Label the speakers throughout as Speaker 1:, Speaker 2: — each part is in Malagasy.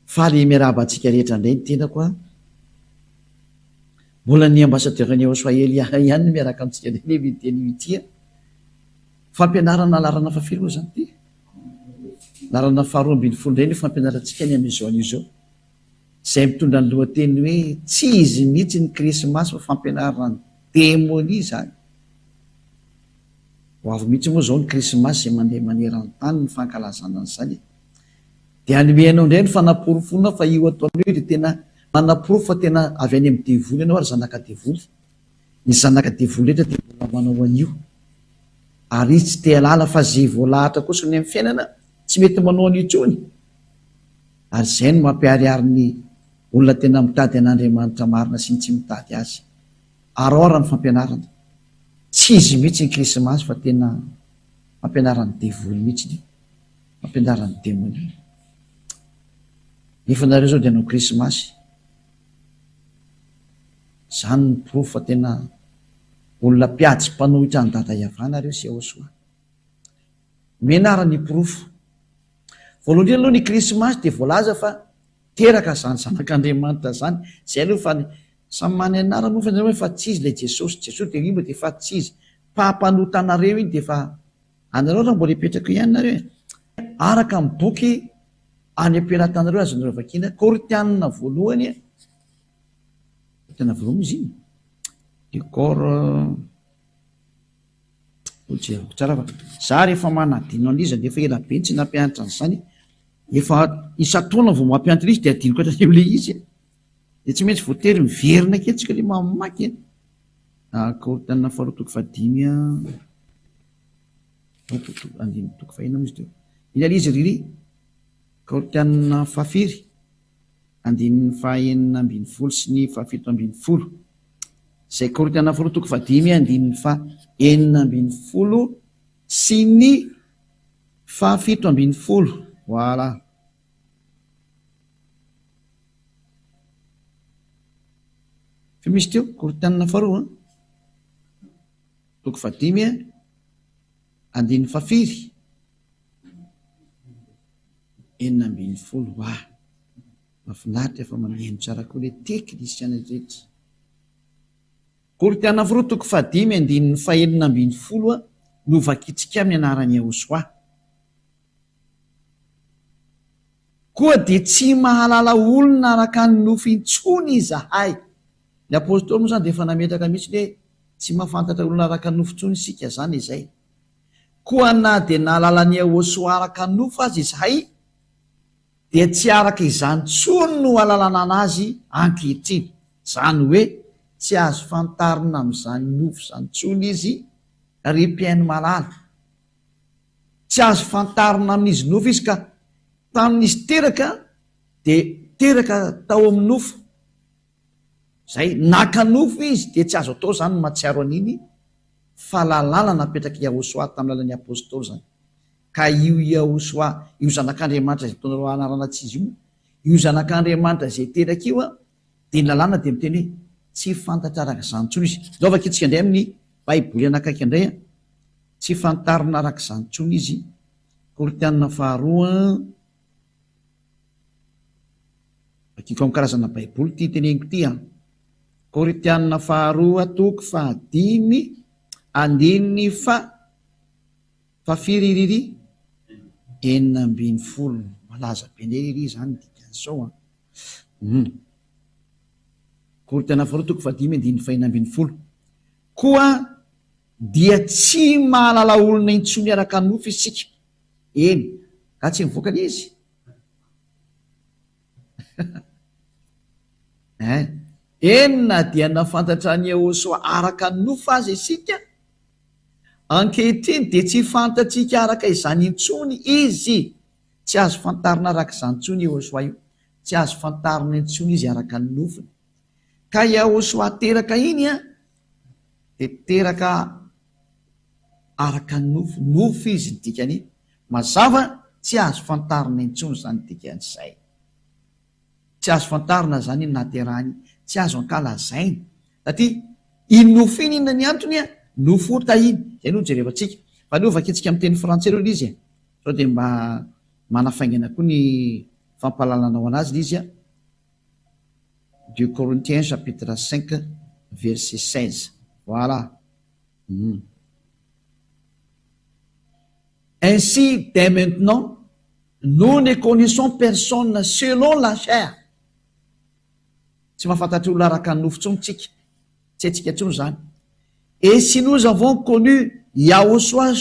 Speaker 1: faly miaraba antsika rehetra indray ny tena koa mbola ny ambasadeur-ny Israely ihany miaraka amintsika indray ny teny ity fampianarana larana fafily moa zany ty larana faharoa ambin'ny folo indray ny fampianarantsika ny amin'izao an'izao izay mitondra ny lohateny hoe tsy izy mihitsy ny krismasy fa fampianarana ny démonie zany ho avy mihitsy moa zao ny krismasy zay mandeha maneran-tany ny fankalazana an'izany dia anomeanao indray ny fanaporofona fa io ataonao io dia tena manaporofo fa tena avy any amin'ny devoly ianao ary zanaka devoly ny zanaka devoly rehetra dia mbola manao an'io ary izy tsy te halala fa zay voalahatra kosa ny amin'ny fiainana tsy mety manao an'io intsony ary izay no mampiariary ny olona tena mitady an'Andriamanitra marina sy ny tsy mitady azy araora ny fampianarana tsy izy mihitsy ny krismasy fa tena mampianarany devoly mihitsy mampianarany démonie nefa nareo zao dia anao krismasy zany ny porofo fa tena olona mpiady sy mpanao hitrany-dada iavana reo sy ahosoa menarany porofo voalohany aloha ny krismasy dia voalaza fa teraka zany zanak'Andriamanitra zany zay aloha fa samy many anarana moa fa hoe fa tsy izy ilay Jesosy dia rimba dia fa tsy izy mpampanotana-nareo iny dia fa anareo raha mbola hipetraka ihany nareo araka amin'ny boky any am-pelatanareo azonareo vakiana Korinthianina voalohany tena voalohany izy iny décor tsara fa za rehefa manadino an'izy dia efa ela be tsy nampianatra an'izany efa isa-taona vao mampianatra izy dia adinoko hatrany amin'ilay izy dia tsy maintsy voatery miverina ke tsika le mamaky Korinthianina faharoa toko fahadimy andimy toko fahina moa izy teo iny alizy riry Korinthianina fahafiry andininy fahaenina ambin'ny folo sy ny fahafito ambin'ny folo izay Korinthianina faharoa toko fahadimy andininy fahaenina ambin'ny folo sy ny fahafito ambin'ny folo voilà fa misy teo Korinthianina faharoa toko fahadimy andininy fahafiry enina ambin'ny folo mahafinaritra efa mameno tsara koa le teknisiana rehetra Korinthianina faharoa toko fahadimy andininy fahaenina ambin'ny folo no vakitsika amin'ny anarany Ahosoa koa dia tsy mahalala olona araka ny nofo intsony izahay ny apôstôly moa zany dia efa nametraka mihitsy hoe tsy mahafantatra olona araka ny nofo intsony isika zany izay koa na dia nahalala ny Ahosoa araka ny nofo azy izahay dia tsy araka izany tsony no alalana anazy ankehitriny zany hoe tsy azo fantarina amin'izany nofo izany tsony izy ry mpiaino malala tsy azo fantarina amin'izy nofo izy ka tamin'izy teraka dia teraka tao amin'ny nofo zay naka nofo izy dia tsy azo atao zany matsiaro an'iny fahalalana napetraka i Ahosoa tamin'ny lalan'ny apôstôly zany ka io Ahosoa io zanak'Andriamanitra zay taonareo anarana tsy izy io zanak'Andriamanitra zay teraka io dia ny lalàna dia miteny hoe tsy fantatra araka izany tsony izy zao vakitsika indray amin'ny baiboly anakaiky indray tsy fantarina araka izany tsony izy Korinthianina faharoa akiko amin'ny karazana baiboly ty teneniko ty Korinthianina faharoa toko fahadimy andininy fahafiry enina ambin'ny folo malaza be indray iry zany dikan'izao Korinthianina faharoa toko fahadimy andininy fahaenina ambin'ny folo koa dia tsy mahalala olona intsony araka ny nofo isika eny ka tsy mivoaka ny izy enina dia nafantatra ny Ahosoa araka ny nofo azy isika ankehitriny dia tsy fantatsika araka izany intsony izy tsy azo fantarina araka izany intsony Ahosoa io tsy azo fantarina intsony izy araka ny nofony ka i Ahosoa teraka iny dia teraka araka ny nofo izy ny dikany mazava tsy azo fantarina intsony zany dikan'izay tsy azo fantarina zany iny naterahany tsy azo ankalazainy satria iny nofo iny inona ny antony nofo tahiny zay no jerevantsika fa nio vakitsika amin'ny teny frantsay reo izy sao dia mba manafaingana koa ny fampalalanao anazy izy a 2 Corinthiens chapitre 5 verset 16. Voilà. Ainsi, dès maintenant, nous ne connaissons personne selon la chair. Tsy mahafantatry olona araka ny nofo tsony tsika, tsy haitsika tsony zany. Et si nous avons connu Yahushua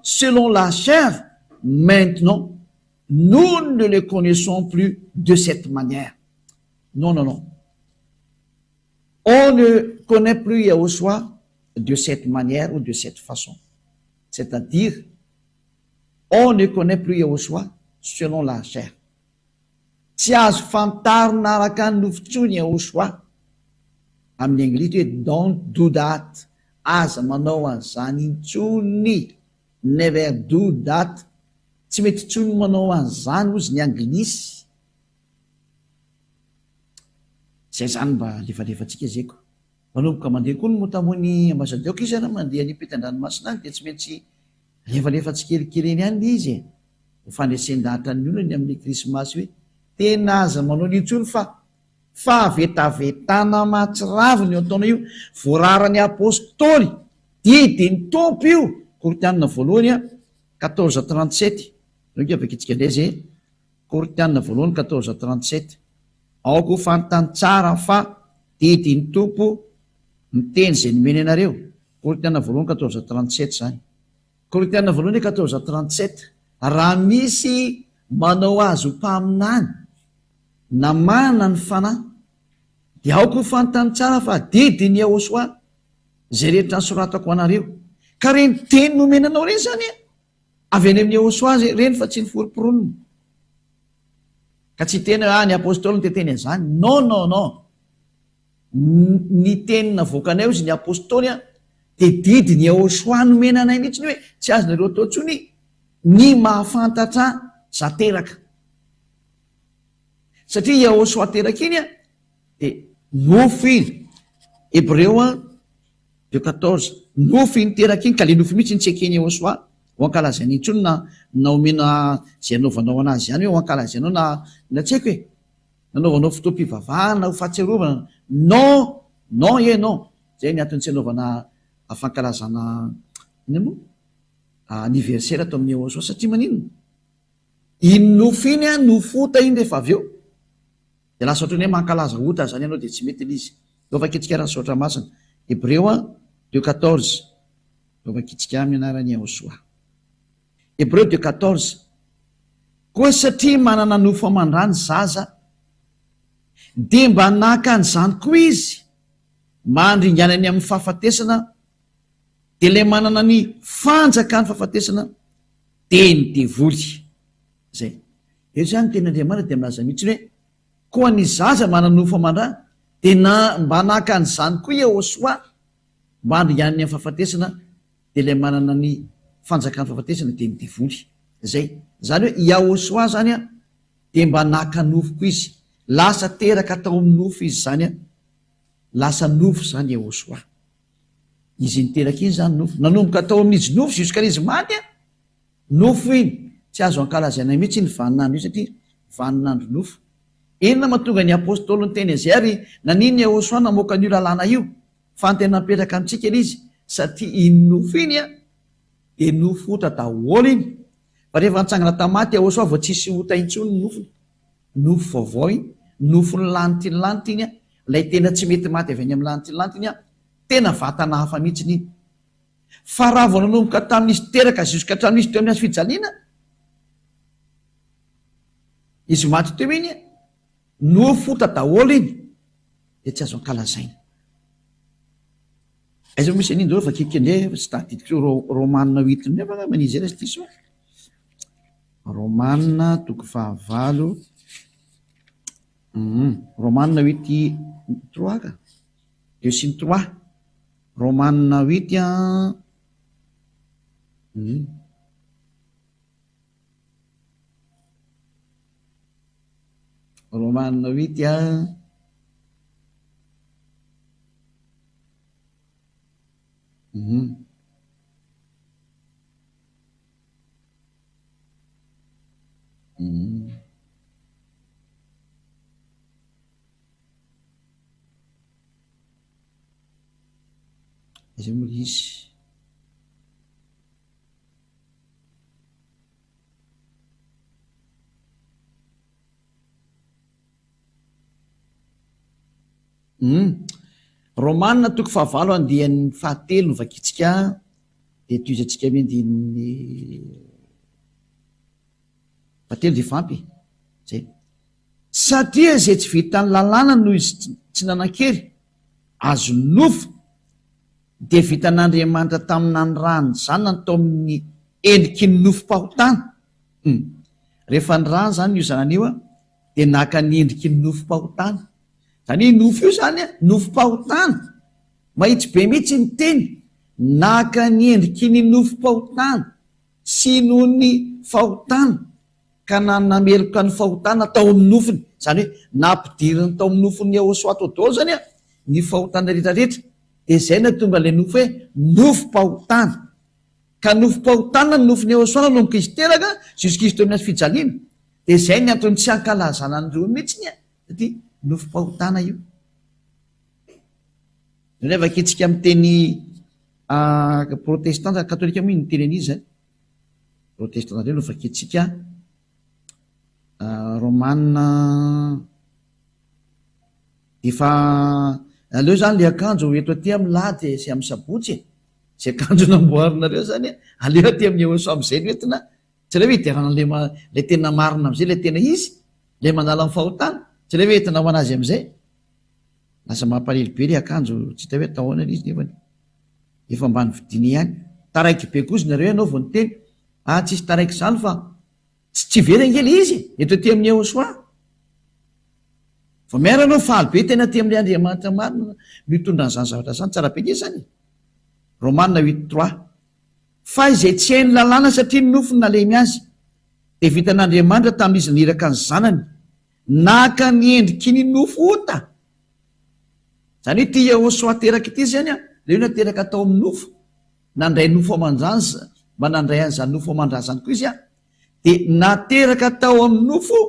Speaker 1: selon la chair, maintenant, nous ne le connaissons plus de cette manière. Non, non, non. On ne connaît plus Yahushua de cette manière ou de cette façon. C'est-à-dire, on ne connaît plus Yahushua selon la chair. Tsy azo fantarina araka ny nofo tsony Yahushua. Amin'ny anglisy hoe don't do that. Aza manao an'izany intsony. Never do that. Tsy mety tsony manao an'izany ozy ny anglisy. Zay zany mba lefalefantsika zay ko. Manomboka mandeha koa ny motamony ambassadeur izy ana mandeha ny ampitan-dranomasina any dia tsy maintsy lefalefantsikelikely ihany izy. Ho fandraisan-dahatra ny olona ny amin'ny krismasy hoe tena aza manao intsony fa vetavetana mahatsiraviny io ataona io, voararany apôstôly didiny tompo io. Korinthianina voalohany 14:37. Nokea vakitsika ndray zay. Korinthianina voalohany 14:37. Aoko fantany tsara fa didiny tompo miteny zay nomeny anareo. Korinthianina voalohany 14:37 zany. Korinthianina voalohany 14:37. Raha misy manao azo mpaminany na mana ny fanahy, dia aoko fantany tsara fa didiny Yahushua zay rehetra nysoratako anareo. Ka reny teny nomenanao reny zany avy any amin'ny Yahushua reny fa tsy ny foriporonina. Ka tsy teny ny apôstôly ny teteny an'izany. Non, non, non. Ny tenina voakanay izy ny apôstôly dia didiny Yahushua nomenanay mihitsy hoe tsy azonareo atao tsony ny mahafantatra za teraka. Satria Yahushua teraka iny dia nofo iny. Hébreu 2:14. Nofo iny teraka iny ka le nofo mihitsy ny tsy ekeny Yahushua ho ankalazany intsony na omena zay anaovanao anazy ihany hoe ho ankalazainao na tsy haiko hoe nanaovanao fotoam-pivavahana ho fahatsiarovana. Non, non e non. Zay ny antony tsy anaovana fankalazana anniversaire atao amin'ny Yahushua satria manino? Iny nofo iny nofo ota iny rehefa avy eo. Dia lasa ohatrany hoe mankalaza ota zany ianao dia tsy mety ilay izy. Lova kitsika raha saotra masina. Hébreu 2:14. Lova kitsika amin'ny anaran'ny Yahushua. Hébreu 2:14. Koa satria manana nofo aman-drany zaza, dia mba naka an'izany koa izy mandringanany amin'ny fahafatesana, dia ilay manana ny fanjaka ny fahafatesana dia ny devoly. Zay. Eo zany ten'Andriamanitra dia milaza mihitsy hoe koa ny zaza manana nofo aman-drany dia mba naka an'izany koa Yahushua mandringanany amin'ny fahafatesana, dia ilay manana ny fanjaka ny fahafatesana dia ny devoly. Zay. Zany hoe Yahushua zany dia mba naka nofo koa izy. Lasa teraka atao amin'ny nofo izy zany lasa nofo zany Yahushua. Izy niteraka iny zany nofo. Nanomboka atao amin'izy nofo jusk'izy maty nofo iny. Tsy azo ankalazaina mihitsy ny vaninandro io satria vaninandro nofo. Inona mahatonga ny apôstôly ny teny azay ary nanino Yahushua namoaka an'io lalàna io fa ny tena napetraka amintsika izy satria iny nofo iny dia nofo ota daholo iny. Fa rehefa nitsangana tamaty Yahushua vao tsisy ota intsony ny nofony. Nofo vaovao iny, nofo ny lanitry ny lanitra iny ilay tena tsy mety maty avy any amin'ny lanitry ny lanitra iny tena vatana hafa mihitsy iny. Fa raha vao nanomboka tamin'izy teraka juska hatramin'izy teo amin'ny hazo fijaliana, izy maty teo iny nofo ota daholo iny dia tsy azo ankalazaina. Aiza misy an'iny daholo fa kikende tsy tadidiko Romanina 8 nefa manizay raha sy diso. Romanina 9. Romanina 8:3 ka. 2:3. Romanina 8 Romanina 8 zay moa izy. Romanina toko fahavalo andihan'ny fahatelo no vakitsika de toizatsika miandin'ny fahatelo de fampy zay. Satria zay tsy vitany lalàna noho izy tsy nanan-kery azo nofo de vitan'Andriamanitra tamin'ny rany zanany tao amin'ny endriky ny nofom-pahotana. Rehefa ny rany zany io zanany io a de naka ny endriky ny nofom-pahotana. Zany nofo io zany a nofom-pahotana, mahitsy be mihitsy ny teny, naka ny endriky ny nofom-pahotana sy noho ny fahotana ka nameloka ny fahotana tao amin'ny nofony. Zany hoe nampidiriny tao amin'ny nofony Jehosoa daholo zany a ny fahotana rehetrarehetra. De zay na tonga le nofo hoe nofom-pahotana. Ka nofom-pahotana ny nofony Jehosoa nanomboka izy teraka jusk'izy teo amin'ny fijaliana. De zay ny antony tsy ankalazana an'ireo mihitsiny a satria nofom-pahotana io. Rehefa kitsika amin'ny teny protestanta katolika moa ny teny an'izy zany. Protestanta reo no fakitsika Romanina efa aleo zany le akanjo eto aty amin'ny lahady sy amin'ny sabotsy zay akanjo namboarinareo zany aleo aty amin'ny Jehosoa am'izay no entina tsy le hoe hiderana le tena marina am'izay le tena izy le manala amin'ny fahotana tsy le hoe entina ho anazy am'izay. Lasa mampalely be le akanjo tsy hita hoe atao ahoana izy nefany efa ambany vidiny ihany. Taraiky be kozy nareo ianao vao ny teny tsisy taraiky zany fa tsy very angely izy eto aty amin'ny Jehosoa. Vao miara anao faly be tena aty amin'ny Andriamanitra marina mitondra an'izany zavatra zany tsara be nge zany. Romanina 8:3 fa izay tsy hainy lalàna satria ny nofony nalemy azy de vitan'Andriamanitra tamin'izy niraka ny zanany naka ny endriky ny nofo ota. Zany hoe ty Jehosoa teraka ity zany a le io nateraka tao amin'ny nofo nandray nofo aman-dranja mba nandray an'izany nofo aman-drazany koa izy a de nateraka tao amin'ny nofo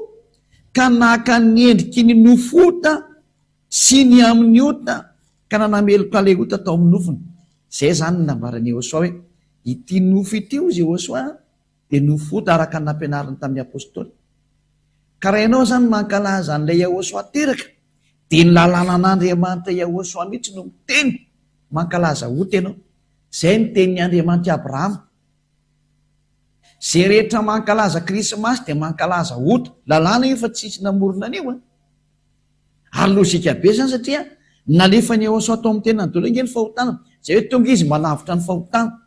Speaker 1: ka naka ny endriky ny nofo ota sy ny amin'ny ota ka nanameloka le ota tao amin'ny nofony. Zay zany nambarany Jehosoa hoe ity nofo ity o Jehosoa de nofo ota araka ny nampianariny tamin'ny apôstôly. Ka raha ianao zany mankalaza an'ilay Jehosoa teraka de ny lalàna an'Andriamanitra Jehosoa mihitsy no miteny mankalaza ota ianao. Zay ny tenin'ny Andriamanitra Abrahama. Zay rehetra mankalaza krismasy de mankalaza ota. Lalàna io fa tsisy namorona anio a. Ary lôzika be zany satria nalefa ny Jehosoa tao amin'ny tenany daholo ange ny fahotana. Zay hoe tonga izy manavitra ny fahotana.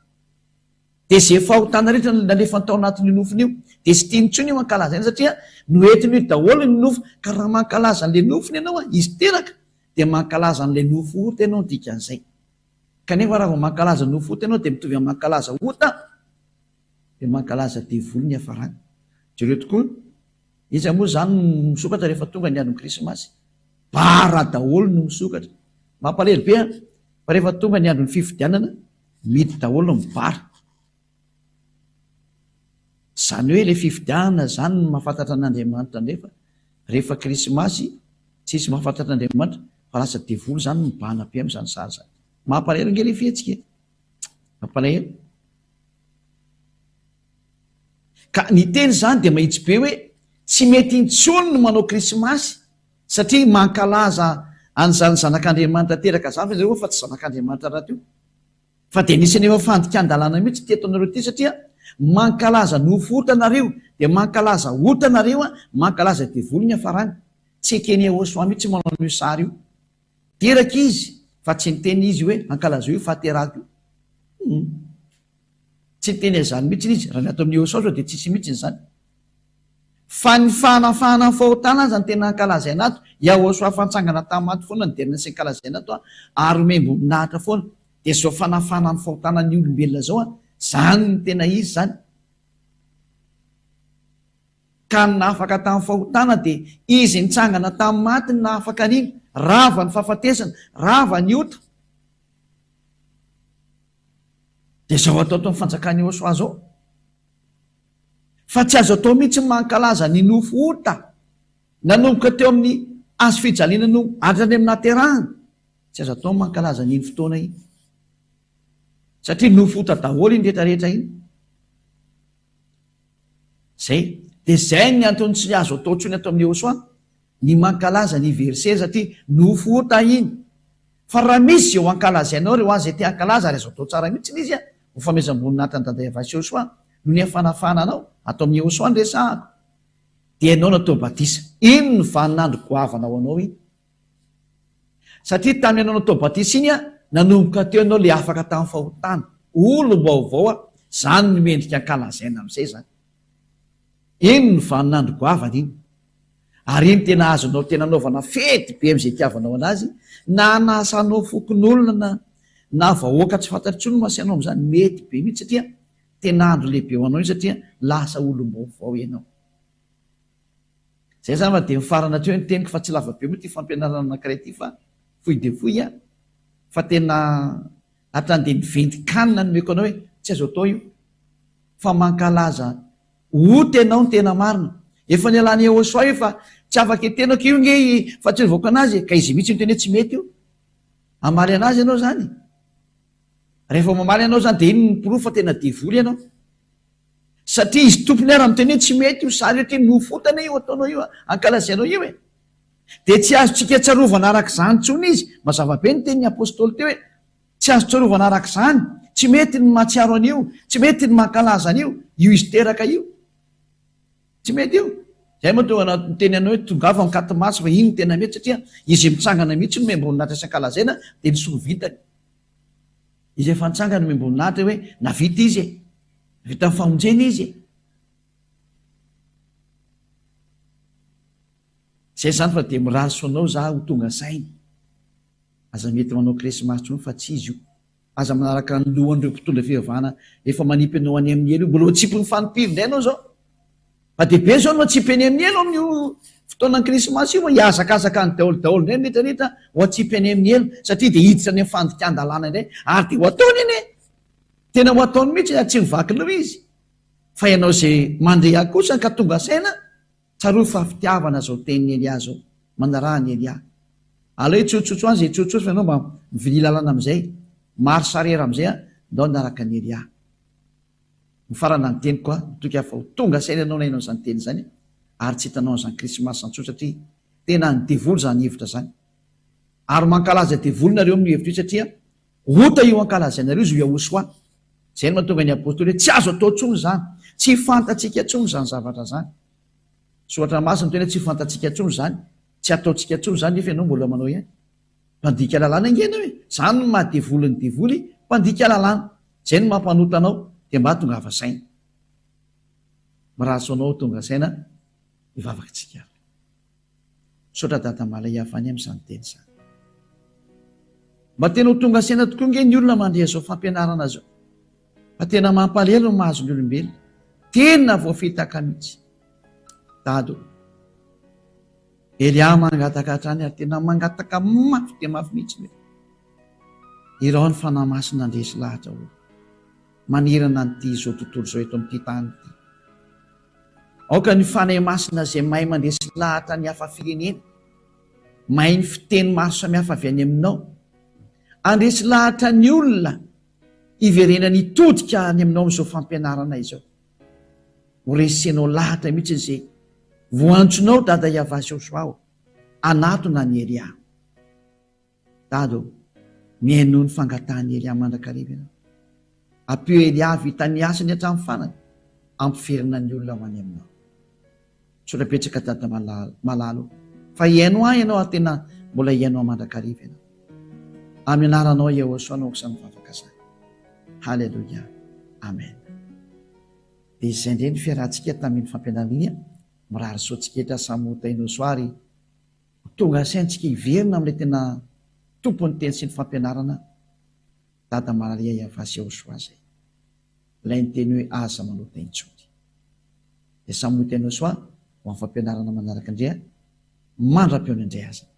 Speaker 1: De zay fahotana rehetra nalefa tao anatin'ny nofony io de sy tiany intsony io mankalaza iny satria noentiny io daholo ny nofo. Ka raha mankalaza an'le nofony ianao a izy teraka de mankalaza an'le nofo ota ianao dikan'izay. Kanefa raha vao mankalaza nofo ota ianao de mitovy amin'ny mankalaza ota de mankalaza devolony hafarany. Jereo tokoa izy moa zany misokatra rehefa tonga ny andron'ny krismasy. Bara daholo no misokatra. Mampalely be fa rehefa tonga ny andron'ny fifidianana midy daholo mibara. Zany hoe le fifidianana zany no mahafantatra an'Andriamanitra nefa rehefa krismasy tsisy mahafantatra an'Andriamanitra fa lasa devolo zany mibahana be amin'izany sary zany. Mampalahelo nge le fietsika. Mampalahelo. Ka ny teny zany de mahitsy be hoe tsy mety intsony no manao krismasy satria mankalaza an'izany zanak'Andriamanitra teraka zany fa zareo fa tsy zanak'Andriamanitra raha teo. Fa de nisy nefa fandika-ndalàna mihitsy ty ataonareo ty satria mankalaza nofo ota nareo de mankalaza ota nareo a mankalaza devolony hafarany. Tsy ekeny Jehosoa mihitsy manao io sary io. Teraka izy fa tsy niteny izy hoe ankalaza io fahateraka io. Tsy teny zany mihitsy izy raha ny ato amin'ny Jehosoa zao de tsisy mihitsy zany. Fa ny fanafahana ny fahotana zany tena ankalazaina ato. Jehosoa fantsangana tamaty foana ny derina sy ankalazaina ato ary membo minahatra foana. De zao fanafahana ny fahotana ny olombelona zao a zany ny tena izy zany. Ka nafaka tamin'ny fahotana de izy nitsangana tamin'ny maty ny nafaka an'iny. Rava ny fahafatesana, rava ny ota. De zao atao tao amin'ny fanjakany Jehosoa zao. Fa tsy azo atao mihitsy mankalaza ny nofo ota nanomboka teo amin'ny azo fijaliana no hatrany amin'ny naterahana. Tsy azo atao mankalaza n'iny fotoana iny. satria nofota daholo iny rehetrarehetra iny zay. De zay ny antony tsy azo atao ntsony atao amin'ny Ôsoa ny mankalaza ny verset satria nofota iny. Fa raha misy eo ankalazainao reo azy te ankalaza ary azo atao tsara mihitsy izy ho famezam-boninahitra ny dada Evasy Ôsoa no ny afanafananao atao amin'ny Ôsoa ny resahako dia ianao natao batisa. Iny ny vaninandro goavanao anao iny satria tamin'ny ianao natao batisa iny nanomboka teo ianao le afaka tamin'ny fahotana olo vaovao zany ny mendrika ankalazaina amin'izay zany. Iny ny vaninandro goavana iny ary iny tena azonao tena anaovana fety be am'izay tiavanao anazy na nasanao fokon'olona na vahoaka tsy fantatry no masianao am'izany mety be mihitsy satria tena andro lehibe ho anao iny satria lasa olom-baovao ianao. Zay zany de mifarana treo ny teniko fa tsy lava be moa ty fampianarana anankiray ty fa fohy de fohy fa tena hatrany de nivendikanina nomeko anao hoe tsy azo atao io fa mankalaza ho tenao ny tena marina. Efa ny alany Ôsoa io fa tsy afaka etenako io nge fa tsy nivoaka anazy ka izy mihitsy noteny hoe tsy mety io. Amaly anazy ianao zany. Rehefa mamaly ianao zany de iny ny proof fa tena devoly ianao. Satria izy tompony ara miteny hoe tsy mety io sary ohatra nofotana io ataonao io ankalazainao io e. De tsy azo tsika tsarovana arak'izany tsony izy. Mazava be ny tenin'ny apôstôly teo hoe tsy azo tsarovana arak'izany. Tsy mety ny mahatsiaro an'io, tsy mety ny mankalaza an'io, io izy teraka io. Tsy mety io. Zay moa tonga ny teny anao hoe tongava ny katimasy fa iny tena mety satria izy mitsangana mihitsy no membroninahitra sy ankalazaina de nisoa vitany. Izy efa nitsangana membroninahitra hoe navita izy vita ny famonjena izy. Zay zany fa de mirary soanao za ho tonga sainy. Aza mety manao kresimasy tsony fa tsy izy io. Aza manaraka ny lohan'ireo mpitondra fivavahana efa manipy anao any amin'ny elo io, mbola tsipy ny fanompiro indray anao zao. Fa de be zao no atsipy any amin'ny elo amin'io fotoanan'ny krismasy io hiazakazaka ny daolo indray rehetrarehetra ho atsipy any amin'ny elo satria de hiditra any amin'ny fandikan-dalàna indray ary de ho ataony iny e. Tena ho ataony mihitsy tsy mivaky leo izy. Fa ianao zay mandreha kosa ka tonga saina tsaro fa fitiavana zao tenin'ny Elia zao manarahany Elia. Aleo tsotsotso azy tsotsotso fa ianao mba mivily lalana am'izay maro sarera am'izay ndao naraka ny Elia. Ny farana ny teny koa toka fa ho tonga saina ianao na ianao zany teny zany ary tsy hitanao an'izany krismasy antsoa satria tena ny devoly zany hevitra zany. Ary mankalaza devoly nareo amin'ny hevitra io satria ota io ankalazainareo izy ho Ôsoa. Zay no mahatonga ny apôstôly hoe tsy azo atao tsony zany, tsy fantatsika tsony zany zavatra zany. Soatra masina tena tsy fantatsika tsony zany, tsy ataotsika tsony zany nefa ianao mbola manao ihany. Mpandika lalàna ingena hoe zany no mahadevoly ny devoly, mpandika lalàna. Zay no mampanota anao de mba tonga ava saina. Miraso anao tonga saina ivavaka tsika. Sotra dada malay avany amin'izany teny zany. Mba tena ho tonga saina tokoa nge ny olona mandreha zao fampianarana zao. Fa tena mampalahelo no mahazo ny olombelona. Tena voafitaka mihitsy. Dado. Elia mangataka hatrany ary tena mangataka mafy dia mafy mihitsy. Irao ny fanahy masina andresy lahatra olo. Manirana nyty izao tontolo izao eto amin'ity tany ity. Aoka ny fanahy masina izay mahay mandresy lahatra ny hafa firenena. Mahay ny fiteny maro samihafa avy any aminao. Andresy lahatra ny olona iverena ny todika any aminao amin'izao fampianarana izao. Ho resenao lahatra mihitsy izay voantsonao dada Evasy Ôsoa anatona ny Elia. Dado, mihaino ny fangatahany Elia mandrakariva ianao. Ampio Elia vita ny asany hatramin'ny fanany ampiferina ny olona ho any aminao. Sorapetraka dada malalo. Fa ihaino ahy ianao tena mbola ihaino mandrakariva ianao. Amin'ny anaranao Ôsoa anao sy mivavaka zany. Halleluja. Amen. Dia izay indray ny fiarahantsika tamin'ny fampianarana mirary soatsiketra samotaina soary tonga saintsika hiverina amin'ilay tena tompony teny sy ny fampianarana dada Maria Evasy Ôsoa zay. Ilay ny teny hoe aza manota intsony. Dia samotaina Ôsoa ho amin'ny fampianarana manaraka indray mandra-peony indray aza.